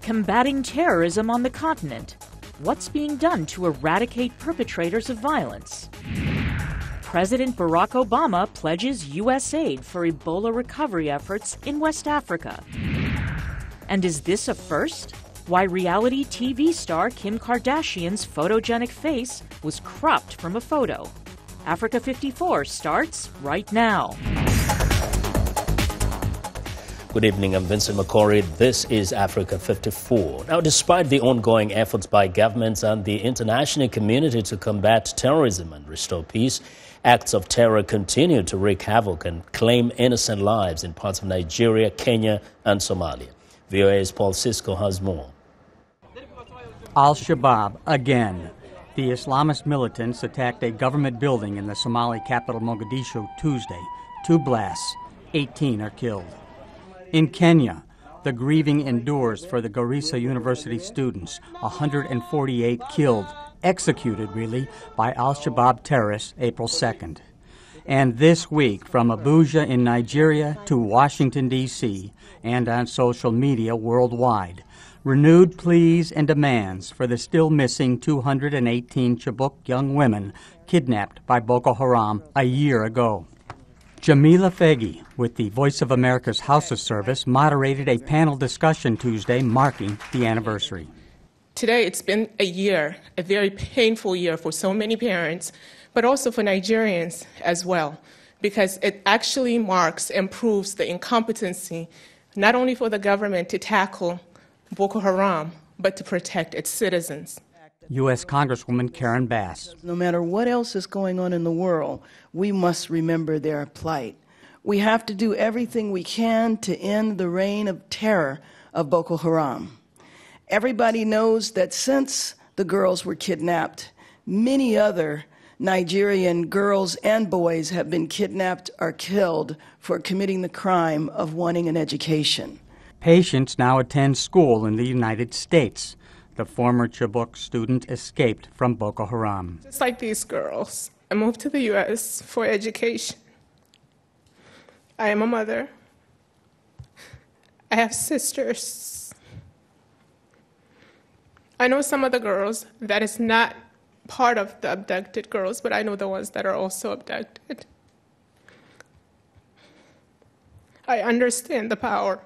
Combating terrorism on the continent. What's being done to eradicate perpetrators of violence? President Barack Obama pledges U.S. aid for Ebola recovery efforts in West Africa. And is this a first? Why reality TV star Kim Kardashian's photogenic face was cropped from a photo. Africa 54 starts right now. Good evening, I'm Vincent McCory. This is Africa 54. Now, despite the ongoing efforts by governments and the international community to combat terrorism and restore peace, acts of terror continue to wreak havoc and claim innocent lives in parts of Nigeria, Kenya, and Somalia. VOA's Paul Cisco has more. Al-Shabaab again. The Islamist militants attacked a government building in the Somali capital Mogadishu Tuesday. 2 blasts, 18 are killed. In Kenya, the grieving endures for the Garissa University students, 148 killed, executed really, by Al-Shabaab terrorists April 2nd. And this week, from Abuja in Nigeria to Washington, D.C., and on social media worldwide, renewed pleas and demands for the still missing 218 Chibok young women kidnapped by Boko Haram a year ago. Jamila Fegi, with the Voice of America's House of Service, moderated a panel discussion Tuesday marking the anniversary. Today, it's been a year, a very painful year for so many parents, but also for Nigerians as well, because it actually marks and proves the incompetency, not only for the government to tackle Boko Haram, but to protect its citizens. U.S. Congresswoman Karen Bass. No matter what else is going on in the world, we must remember their plight. We have to do everything we can to end the reign of terror of Boko Haram. Everybody knows that since the girls were kidnapped, many other Nigerian girls and boys have been kidnapped or killed for committing the crime of wanting an education. Patients now attend school in the United States. The former Chibok student escaped from Boko Haram. Just like these girls, I moved to the U.S. for education. I am a mother. I have sisters. I know some of the girls that is not part of the abducted girls, but I know the ones that are also abducted. I understand the power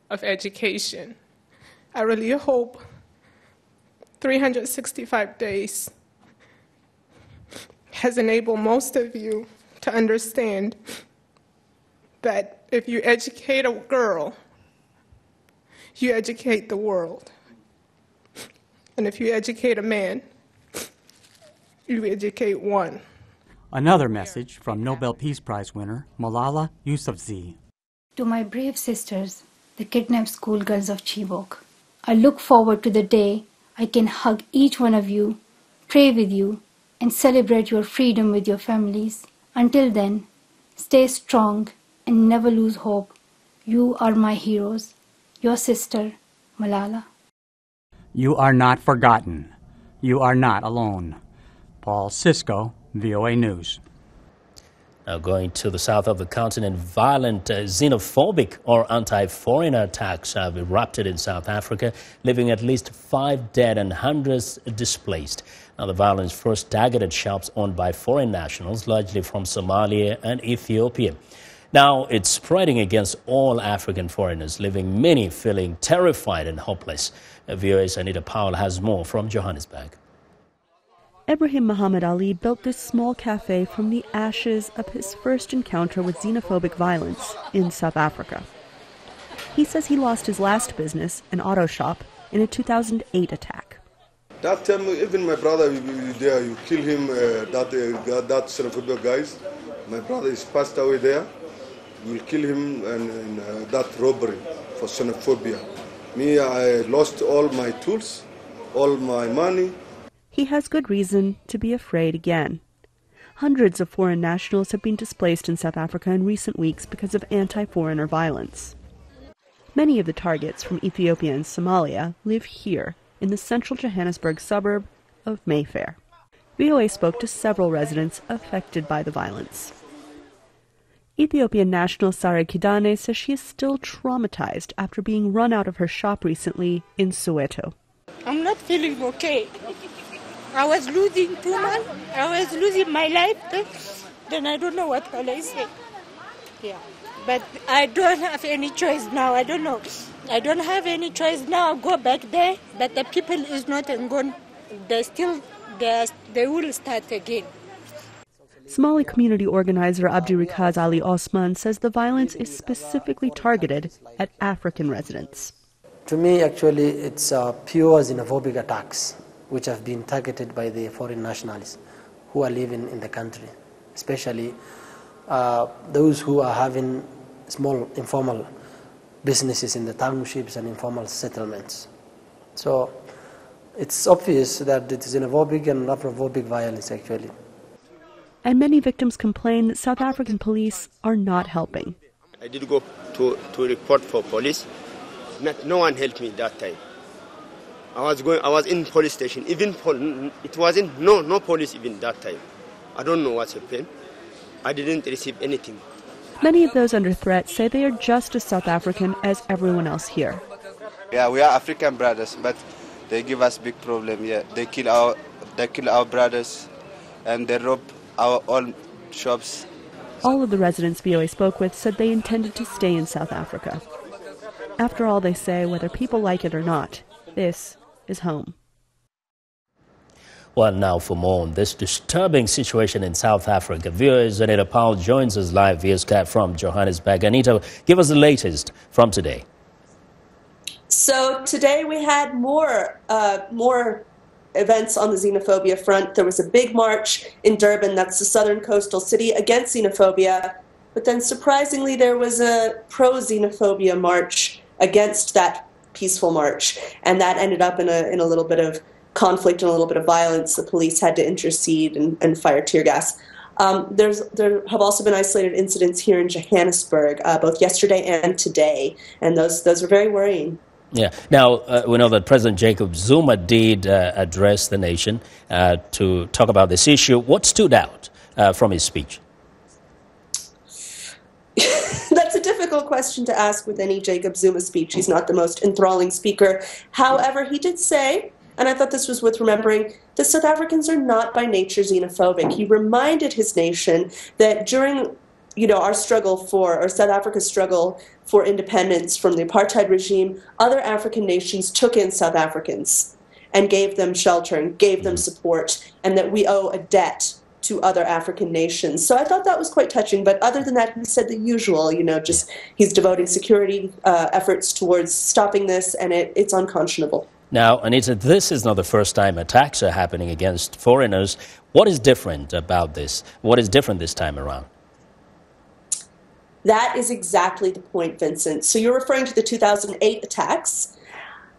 of education. I really hope 365 days has enabled most of you to understand that if you educate a girl, you educate the world. And if you educate a man, you educate one. Another message from Nobel Peace Prize winner Malala Yousafzai. To my brave sisters, the kidnapped schoolgirls of Chibok, I look forward to the day I can hug each one of you, pray with you, and celebrate your freedom with your families. Until then, stay strong and never lose hope. You are my heroes. Your sister, Malala. You are not forgotten. You are not alone. Paul Cisco, VOA News. Now going to the south of the continent, violent xenophobic or anti-foreigner attacks have erupted in South Africa, leaving at least 5 dead and hundreds displaced. Now the violence first targeted shops owned by foreign nationals, largely from Somalia and Ethiopia. Now it's spreading against all African foreigners, leaving many feeling terrified and hopeless. VOA's Anita Powell has more from Johannesburg. Ibrahim Muhammad Ali built this small cafe from the ashes of his first encounter with xenophobic violence in South Africa. He says he lost his last business, an auto shop, in a 2008 attack. That time, even my brother will be there. You kill him, that xenophobic guys. My brother is passed away there. You will kill him and that robbery for xenophobia. Me, I lost all my tools, all my money. He has good reason to be afraid again. Hundreds of foreign nationals have been displaced in South Africa in recent weeks because of anti-foreigner violence. Many of the targets from Ethiopia and Somalia live here in the central Johannesburg suburb of Mayfair. VOA spoke to several residents affected by the violence. Ethiopian national Sara Kidane says she is still traumatized after being run out of her shop recently in Soweto. I'm not feeling okay. I was losing too much. I was losing my life. Then I don't know what will I say. Yeah. But I don't have any choice now. I don't know. I don't have any choice now. I'll go back there. But the people is not gone. They will start again. Somali community organizer Abdirikaz Ali Osman says the violence is specifically targeted at African residents. To me, actually, it's pure xenophobic attacks which have been targeted by the foreign nationals who are living in the country, especially those who are having small informal businesses in the townships and informal settlements. So it's obvious that it is xenophobic and Afrophobic violence, actually. And many victims complain that South African police are not helping. I did go to report for police. No one helped me that time. I was in police station. Even it wasn't no police even that time. I don't know what's happened. I didn't receive anything. Many of those under threat say they are just as South African as everyone else here. Yeah, we are African brothers, but they give us big problem. Yeah, they kill our brothers, and they rob our own shops. All of the residents VOA spoke with said they intended to stay in South Africa. After all, they say, whether people like it or not, this is home. Well, now for more on this disturbing situation in South Africa, viewers, Anita Powell joins us live via Skype from Johannesburg. Anita, give us the latest from today. So today we had more events on the xenophobia front. There was a big march in Durban, that's the southern coastal city, against xenophobia. But then surprisingly, there was a pro-xenophobia march against that peaceful march. And that ended up in a little bit of conflict and a little bit of violence. The police had to intercede and fire tear gas. There have also been isolated incidents here in Johannesburg, both yesterday and today. And those are very worrying. Yeah. Now, we know that President Jacob Zuma did address the nation to talk about this issue. What stood out from his speech? That's a difficult question to ask with any Jacob Zuma speech. He's not the most enthralling speaker. However, he did say, and I thought this was worth remembering, that South Africans are not by nature xenophobic. He reminded his nation that during our struggle or South Africa's struggle for independence from the apartheid regime, other African nations took in South Africans and gave them shelter and gave them support, and that we owe a debt to other African nations. So I thought that was quite touching, but other than that, he said the usual, just he's devoting security efforts towards stopping this, and it's unconscionable. Now, Anita, this is not the first time attacks are happening against foreigners. What is different about this? What is different this time around? That is exactly the point, Vincent. So you're referring to the 2008 attacks.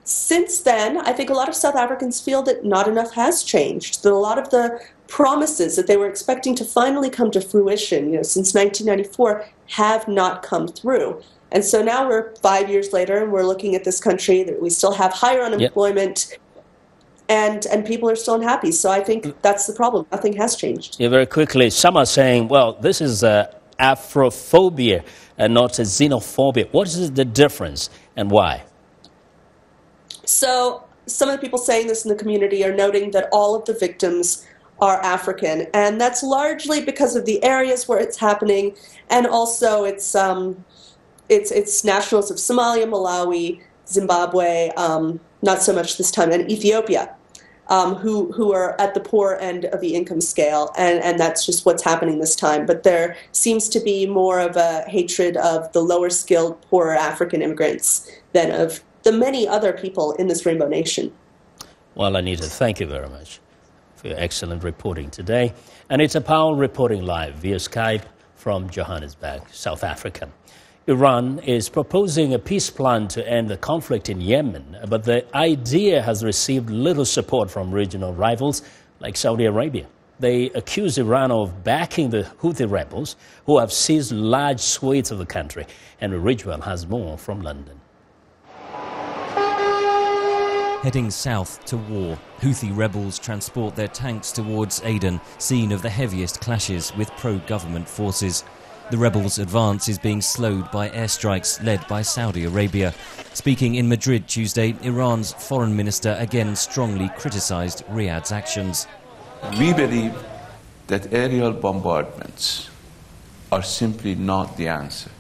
Since then, I think a lot of South Africans feel that not enough has changed, that a lot of the promises that they were expecting to finally come to fruition, since 1994, have not come through. And so now we're 5 years later, and we're looking at this country that we still have higher unemployment, and people are still unhappy. So I think that's the problem. Nothing has changed. Yeah, very quickly, some are saying, well, this is Afrophobia and not a xenophobia. What is the difference and why? So some of the people saying this in the community are noting that all of the victims are African, and that's largely because of the areas where it's happening, and also it's nationals of Somalia, Malawi, Zimbabwe, not so much this time, and Ethiopia. Who are at the poor end of the income scale, and that's just what's happening this time. But there seems to be more of a hatred of the lower skilled, poorer African immigrants than of the many other people in this rainbow nation. Well, Anita, thank you very much for your excellent reporting today. Anita Powell reporting live via Skype from Johannesburg, South Africa. Iran is proposing a peace plan to end the conflict in Yemen, but the idea has received little support from regional rivals like Saudi Arabia. They accuse Iran of backing the Houthi rebels who have seized large swathes of the country. Henry Ridgewell has more from London. Heading south to war, Houthi rebels transport their tanks towards Aden, scene of the heaviest clashes with pro-government forces. The rebels' advance is being slowed by airstrikes led by Saudi Arabia. Speaking in Madrid Tuesday, Iran's foreign minister again strongly criticised Riyadh's actions. We believe that aerial bombardments are simply not the answer,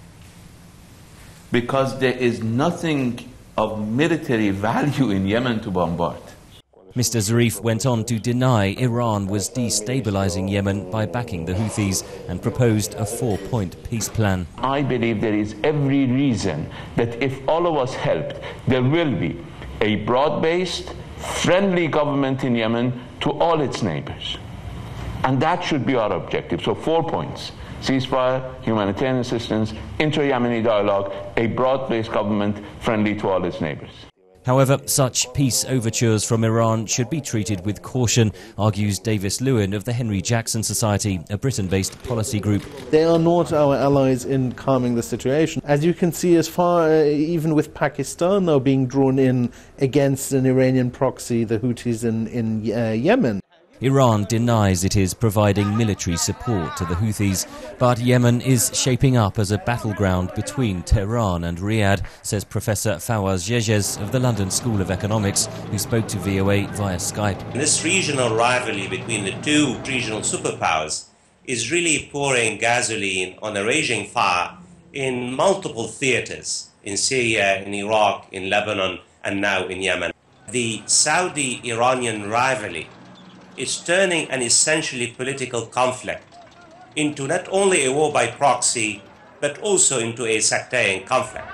because there is nothing of military value in Yemen to bombard. Mr. Zarif went on to deny Iran was destabilizing Yemen by backing the Houthis and proposed a 4-point peace plan. I believe there is every reason that if all of us helped, there will be a broad-based, friendly government in Yemen to all its neighbors. And that should be our objective. So 4 points: ceasefire, humanitarian assistance, inter-Yemeni dialogue, a broad-based government friendly to all its neighbors. However, such peace overtures from Iran should be treated with caution, argues Davis Lewin of the Henry Jackson Society, a Britain-based policy group. They are not our allies in calming the situation. As you can see, as far even with Pakistan now being drawn in against an Iranian proxy, the Houthis in Yemen. Iran denies it is providing military support to the Houthis, but Yemen is shaping up as a battleground between Tehran and Riyadh, says Professor Fawaz Jejes of the London School of Economics, who spoke to VOA via Skype. This regional rivalry between the two regional superpowers is really pouring gasoline on a raging fire in multiple theaters, in Syria, in Iraq, in Lebanon, and now in Yemen. The Saudi-Iranian rivalry is turning an essentially political conflict into not only a war by proxy, but also into a sectarian conflict.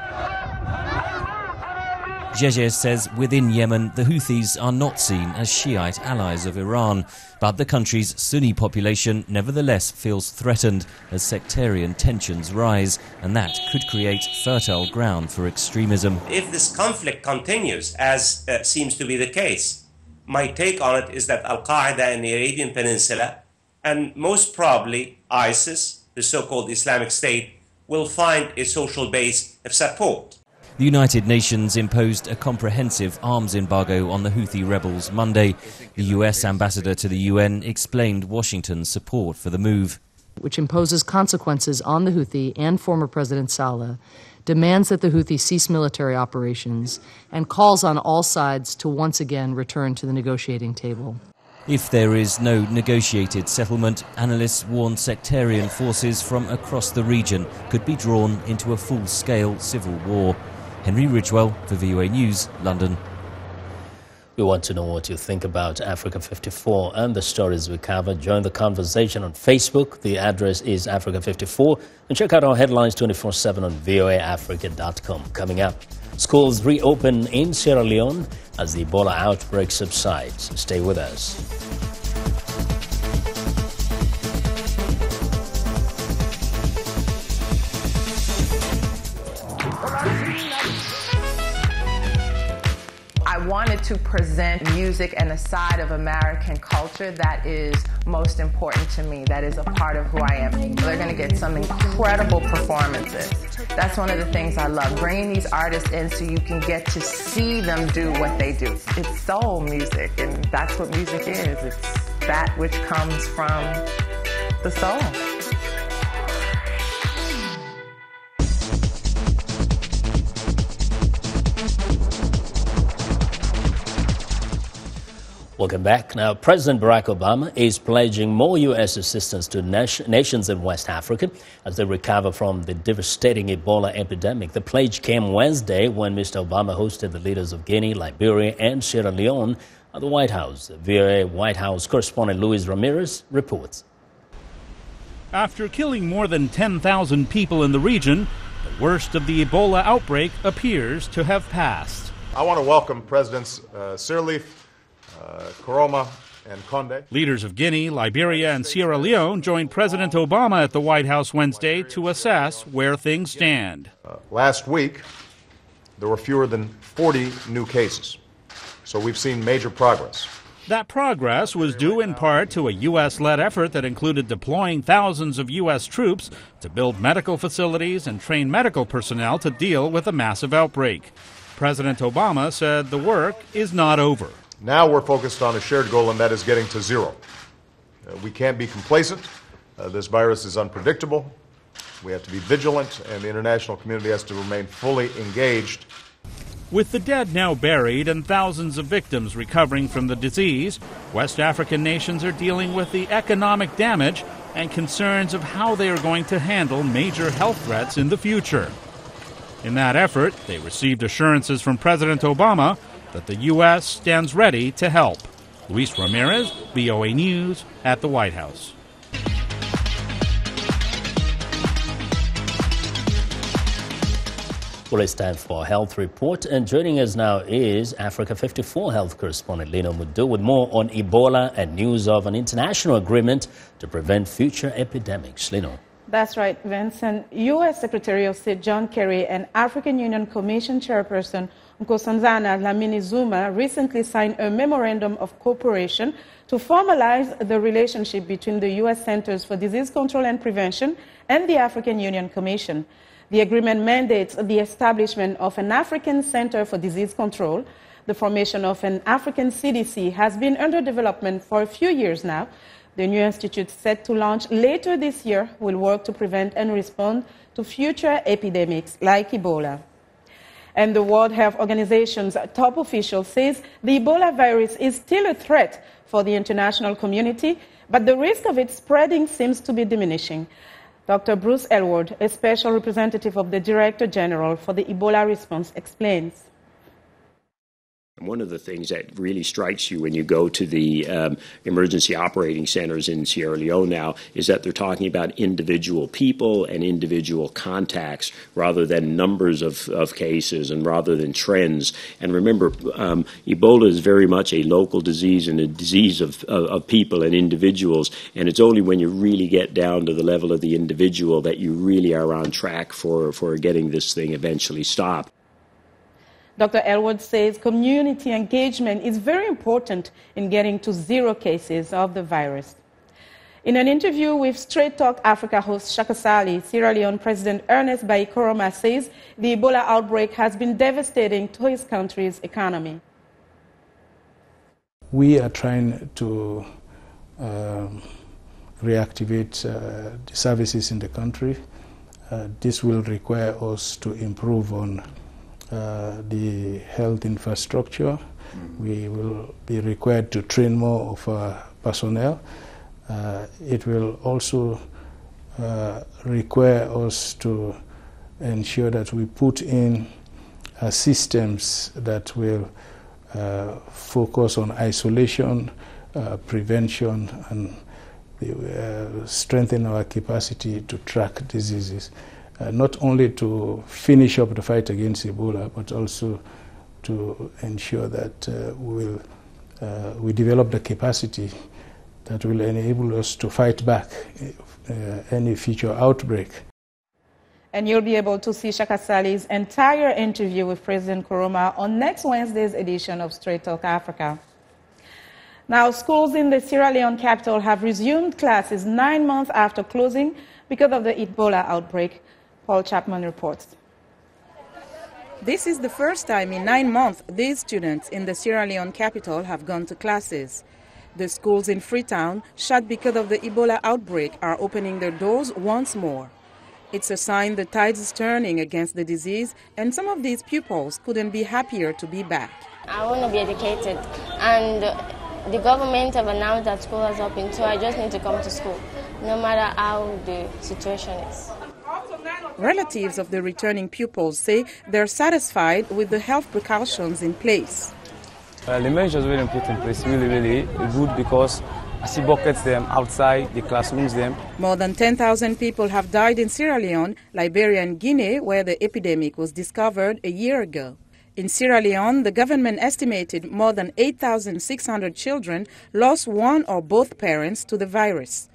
Jejes says within Yemen, the Houthis are not seen as Shiite allies of Iran, but the country's Sunni population nevertheless feels threatened as sectarian tensions rise, and that could create fertile ground for extremism. If this conflict continues, as seems to be the case, my take on it is that Al-Qaeda in the Arabian Peninsula and most probably ISIS, the so-called Islamic State, will find a social base of support. The United Nations imposed a comprehensive arms embargo on the Houthi rebels Monday. The US ambassador to the UN explained Washington's support for the move, which imposes consequences on the Houthi and former President Saleh, demands that the Houthis cease military operations, and calls on all sides to once again return to the negotiating table. If there is no negotiated settlement, analysts warn sectarian forces from across the region could be drawn into a full-scale civil war. Henry Ridgewell for VOA News, London. We want to know what you think about Africa 54 and the stories we cover. Join the conversation on Facebook. The address is Africa 54. And check out our headlines 24/7 on voaafrica.com. Coming up, schools reopen in Sierra Leone as the Ebola outbreak subsides. Stay with us. I wanted to present music and a side of American culture that is most important to me, that is a part of who I am. They're going to get some incredible performances. That's one of the things I love, bringing these artists in so you can get to see them do what they do. It's soul music, and that's what music is. It's that which comes from the soul. Welcome back. Now, President Barack Obama is pledging more U.S. assistance to nations in West Africa as they recover from the devastating Ebola epidemic. The pledge came Wednesday when Mr. Obama hosted the leaders of Guinea, Liberia, and Sierra Leone at the White House. VOA White House correspondent Luis Ramirez reports. After killing more than 10,000 people in the region, the worst of the Ebola outbreak appears to have passed. I want to welcome Presidents Sirleaf, Koroma, and Conde. Leaders of Guinea, Liberia, and Sierra Leone joined President Obama at the White House Wednesday to assess where things stand. Last week, there were fewer than 40 new cases, so we've seen major progress. That progress was due in part to a U.S.-led effort that included deploying thousands of U.S. troops to build medical facilities and train medical personnel to deal with a massive outbreak. President Obama said the work is not over. Now we're focused on a shared goal, and that is getting to zero. We can't be complacent. This virus is unpredictable. We have to be vigilant, and the international community has to remain fully engaged. With the dead now buried and thousands of victims recovering from the disease, West African nations are dealing with the economic damage and concerns of how they are going to handle major health threats in the future. In that effort, they received assurances from President Obama that the U.S. stands ready to help. Luis Ramirez, VOA News, at the White House. Well, it's time for a health report, and joining us now is Africa 54 health correspondent Lino Mudu with more on Ebola and news of an international agreement to prevent future epidemics. Lino. That's right, Vincent. U.S. Secretary of State John Kerry and African Union Commission Chairperson Nkosazana Dlamini-Zuma recently signed a memorandum of cooperation to formalize the relationship between the U.S. Centers for Disease Control and Prevention and the African Union Commission. The agreement mandates the establishment of an African Center for Disease Control. The formation of an African CDC has been under development for a few years now. The new institute, set to launch later this year, will work to prevent and respond to future epidemics like Ebola. And the World Health Organization's top official says the Ebola virus is still a threat for the international community, but the risk of it spreading seems to be diminishing. Dr. Bruce Elwood, a special representative of the Director General for the Ebola response, explains. One of the things that really strikes you when you go to the emergency operating centers in Sierra Leone now is that they're talking about individual people and individual contacts rather than numbers of cases and rather than trends. And remember, Ebola is very much a local disease and a disease of people and individuals, and it's only when you really get down to the level of the individual that you really are on track for getting this thing eventually stopped. Dr. Elwood says community engagement is very important in getting to zero cases of the virus. In an interview with Straight Talk Africa host Shaka Sali, Sierra Leone President Ernest Bai Koroma says the Ebola outbreak has been devastating to his country's economy. We are trying to reactivate the services in the country. This will require us to improve on the health infrastructure. We will be required to train more of our personnel. It will also require us to ensure that we put in systems that will focus on isolation, prevention, and strengthen our capacity to track diseases. Not only to finish up the fight against Ebola, but also to ensure that we develop the capacity that will enable us to fight back any future outbreak. And you'll be able to see Shaka Sali's entire interview with President Koroma on next Wednesday's edition of Straight Talk Africa. Now, schools in the Sierra Leone capital have resumed classes 9 months after closing because of the Ebola outbreak. Paul Chapman reports. This is the first time in 9 months these students in the Sierra Leone capital have gone to classes. The schools in Freetown, shut because of the Ebola outbreak, are opening their doors once more. It's a sign the tide is turning against the disease, and some of these pupils couldn't be happier to be back. I want to be educated, and the government have announced that school has opened, so I just need to come to school, no matter how the situation is. Relatives of the returning pupils say they're satisfied with the health precautions in place. The measures were put in place really good because I see buckets them outside the classrooms them. More than 10,000 people have died in Sierra Leone, Liberia and Guinea, where the epidemic was discovered a year ago. In Sierra Leone, the government estimated more than 8,600 children lost one or both parents to the virus.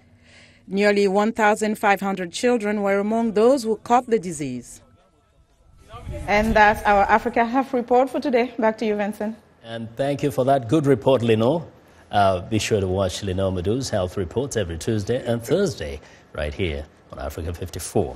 Nearly 1,500 children were among those who caught the disease. And that's our Africa Health Report for today. Back to you, Vincent. And thank you for that good report, Lino. Be sure to watch Lino Mudu's health reports every Tuesday and Thursday right here on Africa 54.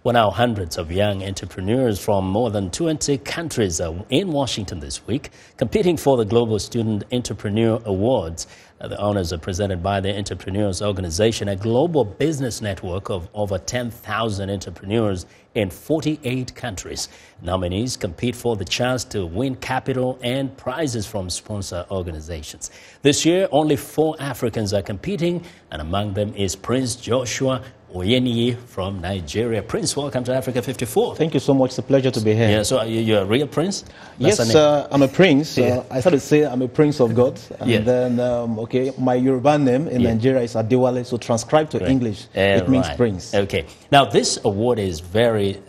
Well, now hundreds of young entrepreneurs from more than 20 countries are in Washington this week, competing for the Global Student Entrepreneur Awards. The honors are presented by the Entrepreneurs Organization, a global business network of over 10,000 entrepreneurs in 48 countries. Nominees compete for the chance to win capital and prizes from sponsor organizations. This year, only 4 Africans are competing, and among them is Prince Joshua Oyeniyi from Nigeria. Prince, welcome to Africa 54. Thank you so much. It's a pleasure to be here. Yeah, so you're a real prince? Yes, I'm a prince. I started to say I'm a prince of God. And then, my Yoruba name in Nigeria is Adewale, so transcribed to English, it means prince. Okay. Now, this award is very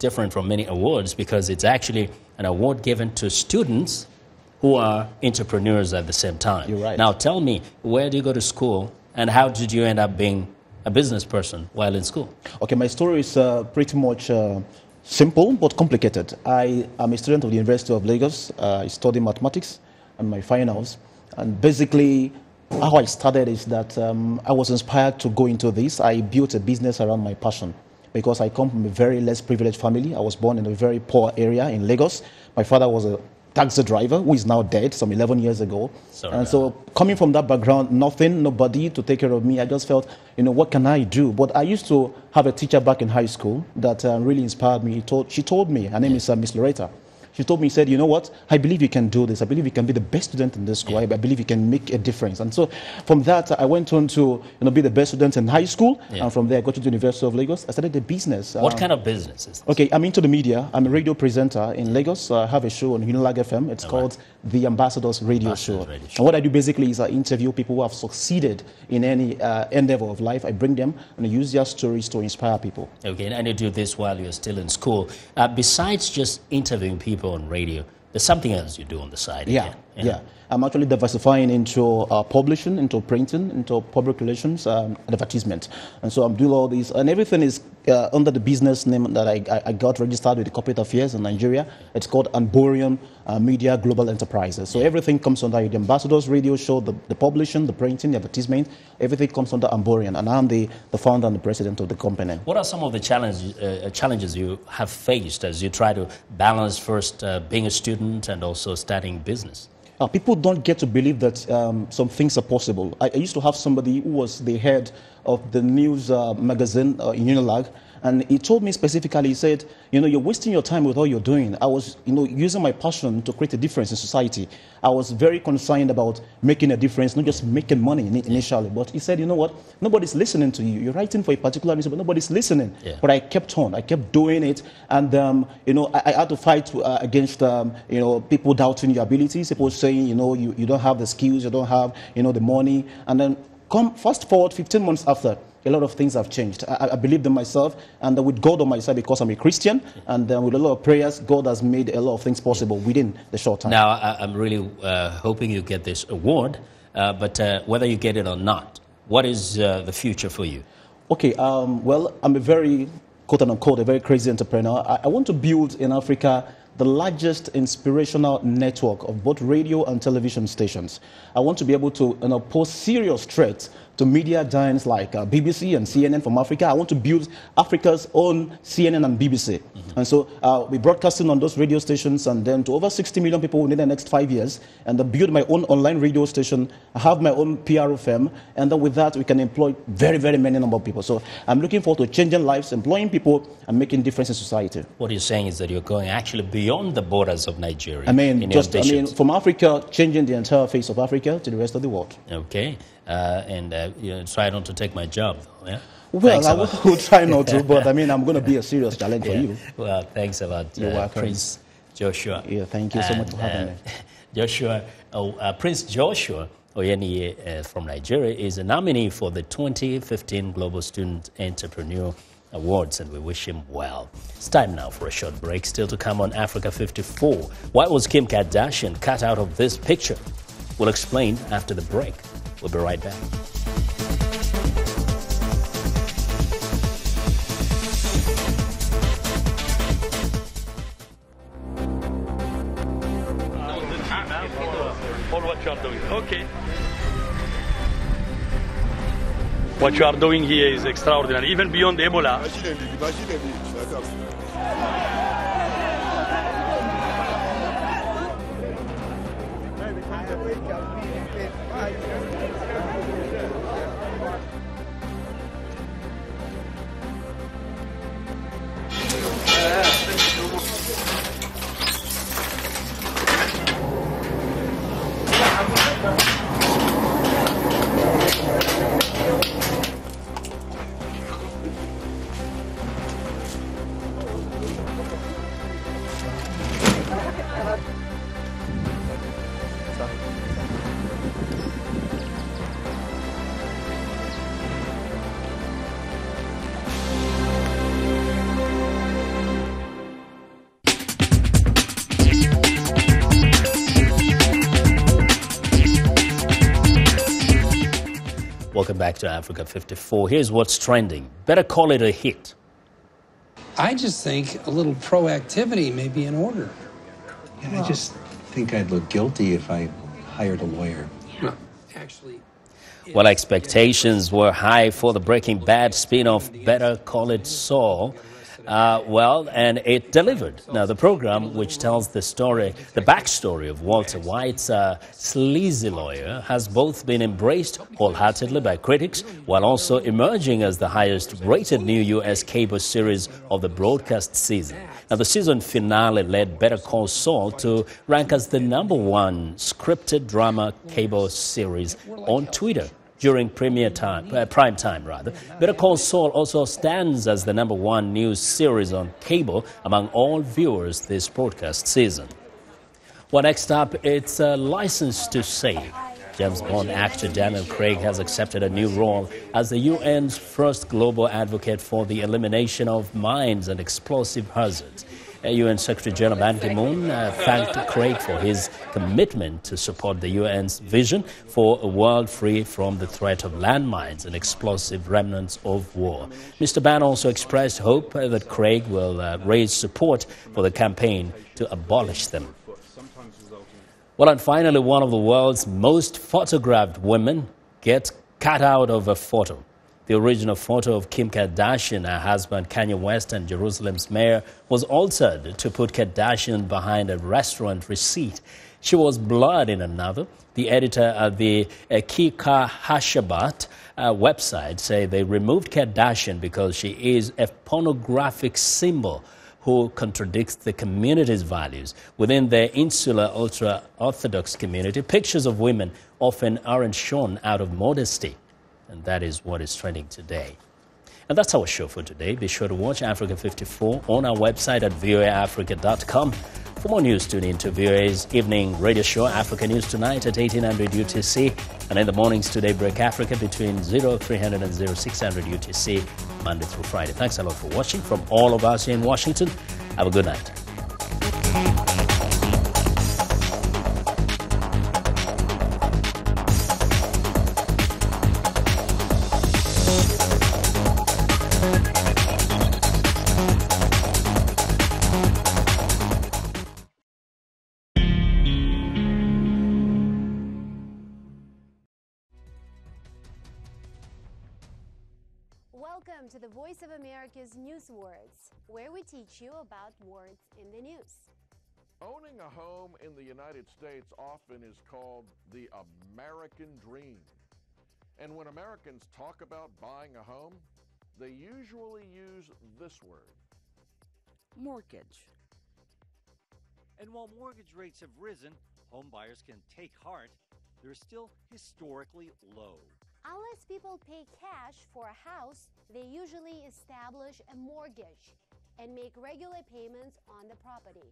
different from many awards because it's actually an award given to students who are entrepreneurs at the same time. You're right. Now, tell me, where do you go to school and how did you end up being a business person while in school? Okay, my story is pretty much simple but complicated. I am a student of the University of Lagos. I study mathematics and my finals. And basically, how I started is that I was inspired to go into this. I built a business around my passion because I come from a very less privileged family. I was born in a very poor area in Lagos. My father was a taxi driver who is now dead some 11 years ago. So coming from that background, nobody to take care of me, I just felt, what can I do? But I used to have a teacher back in high school that really inspired me. She told me, her name is Miss Loretta. She told me, said, you know what, I believe you can do this. I believe you can be the best student in this school. I believe you can make a difference. And so from that, I went on to be the best student in high school. And from there, I got to the University of Lagos. I started a business. What kind of business is this? Okay, I'm into the media. I'm a radio presenter in Lagos. I have a show on Unilag FM. It's called The Ambassadors Radio Show. And what I do basically is I interview people who have succeeded in any endeavor of life. I bring them and I use their stories to inspire people. Okay, and you do this while you're still in school. Besides just interviewing people on radio, there's something else you do on the side. Yeah. I'm actually diversifying into publishing, into printing, into public relations, advertisement. And so I'm doing all these, and everything is under the business name that I got registered with the Corporate Affairs in Nigeria. It's called Amborium Media Global Enterprises. So everything comes under the Ambassadors Radio Show, the publishing, the printing, the advertisement, everything comes under Amborium. And I'm the founder and the president of the company. What are some of the challenges you have faced as you try to balance first being a student and also starting business? People don't get to believe that some things are possible. I used to have somebody who was the head of the news magazine in Unilag, and he told me specifically, he said, you're wasting your time with all you're doing. I was, using my passion to create a difference in society. I was very concerned about making a difference, not just making money initially. But he said, you know what, nobody's listening to you. You're writing for a particular reason, but nobody's listening. But I kept on. I kept doing it. And, I had to fight against, people doubting your abilities, people saying, you don't have the skills, you don't have, the money. And then fast forward 15 months after, a lot of things have changed. I believed in myself, and with God on my side, because I'm a Christian, and with a lot of prayers, God has made a lot of things possible within the short time. Now, I'm really hoping you get this award, but whether you get it or not, what is the future for you? Okay, well, I'm a very, quote-unquote, a very crazy entrepreneur. I want to build in Africa the largest inspirational network of both radio and television stations. I want to be able to pose serious threats to media giants like BBC and CNN from Africa. I want to build Africa's own CNN and BBC. And so we're broadcasting on those radio stations and then to over 60 million people within the next 5 years, and then build my own online radio station, have my own PR firm, and then with that we can employ very, very many number of people. So I'm looking forward to changing lives, employing people, and making difference in society. What you're saying is that you're going actually beyond the borders of Nigeria. From Africa, changing the entire face of Africa to the rest of the world. Okay. Try not to take my job, yeah? Well, I will try not to, but I'm going to be a serious challenge for you. Well, thanks a lot, Prince Joshua. Yeah, thank you so much for having me. Prince Joshua Oyeniyi from Nigeria is a nominee for the 2015 Global Student Entrepreneur Awards, and we wish him well. It's time now for a short break. Still to come on Africa 54. Why was Kim Kardashian cut out of this picture? We'll explain after the break. We'll be right back. All what you are doing. Okay. What you are doing here is extraordinary, even beyond Ebola. Welcome back to Africa 54. Here's what's trending. Better call it a hit. I just think a little proactivity may be in order. Yeah, I just think I'd look guilty if I hired a lawyer. Well, actually, Well, expectations were high for the Breaking Bad spin-off Better Call It Saul. And it delivered. Now, the program, which tells the backstory of Walter White's sleazy lawyer, has both been embraced wholeheartedly by critics, while also emerging as the highest-rated new U.S. cable series of the broadcast season. Now, the season finale led Better Call Saul to rank as the #1 scripted drama cable series on Twitter during prime time. Better Call Saul also stands as the #1 news series on cable among all viewers this broadcast season. Well, next up, it's a license to save. James Bond actor Daniel Craig has accepted a new role as the UN's first global advocate for the elimination of mines and explosive hazards. UN Secretary General Ban Ki-moon thanked Craig for his commitment to support the UN's vision for a world free from the threat of landmines and explosive remnants of war. Mr. Ban also expressed hope that Craig will raise support for the campaign to abolish them. Well, and finally, one of the world's most photographed women gets cut out of a photo. The original photo of Kim Kardashian, her husband Kanye West, and Jerusalem's mayor was altered to put Kardashian behind a restaurant receipt. She was blurred in another. The editor of the Kika Hashabat website say they removed Kardashian because she is a pornographic symbol who contradicts the community's values. Within their insular ultra-Orthodox community, pictures of women often aren't shown out of modesty. And that is what is trending today. And that's our show for today. Be sure to watch Africa 54 on our website at voaafrica.com. For more news, tune in to VOA's evening radio show, Africa News Tonight at 1800 UTC. And in the mornings, Today Break Africa between 0300 and 0600 UTC, Monday through Friday. Thanks a lot for watching. From all of us here in Washington, have a good night. Welcome to the Voice of America's News Words, where we teach you about words in the news. Owning a home in the United States often is called the American dream. And when Americans talk about buying a home, they usually use this word: mortgage. And while mortgage rates have risen, home buyers can take heart. They're still historically low. Unless people pay cash for a house, they usually establish a mortgage and make regular payments on the property.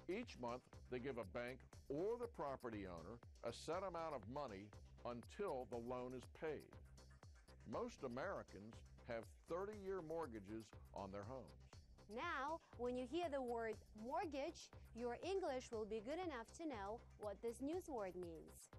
Each month, they give a bank or the property owner a set amount of money until the loan is paid. Most Americans have 30-year mortgages on their homes. Now, when you hear the word mortgage, your English will be good enough to know what this news word means.